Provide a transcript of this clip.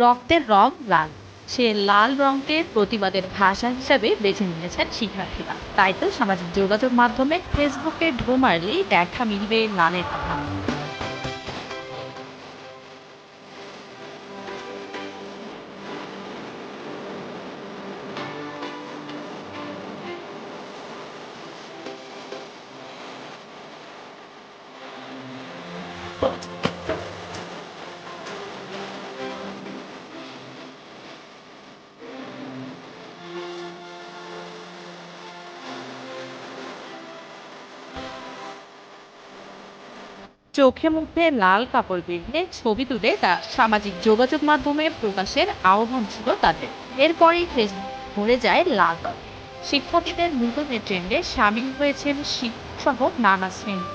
রক্তের রং লাল। সে লাল রংকে প্রতিবাদের ভাষা হিসাবে বেছে নিয়েছেন শিক্ষার্থীরা। তাই তো সামাজিক যোগাযোগ মাধ্যমে ফেসবুকে ঢো মারলেই দেখা মিলবে লালের কথা। চোখে মুখে লাল কাপড় বেঁধে ছবি তুলে তা সামাজিক যোগাযোগ মাধ্যমে প্রকাশের আহ্বান ছিল তাদের। এরপরেই ফেসবুক ভরে যায় লাল কাপড়। শিক্ষার্থীদের নতুন ট্রেন্ডে সামিল হয়েছেন শিক্ষক সহ নানা শ্রেণী।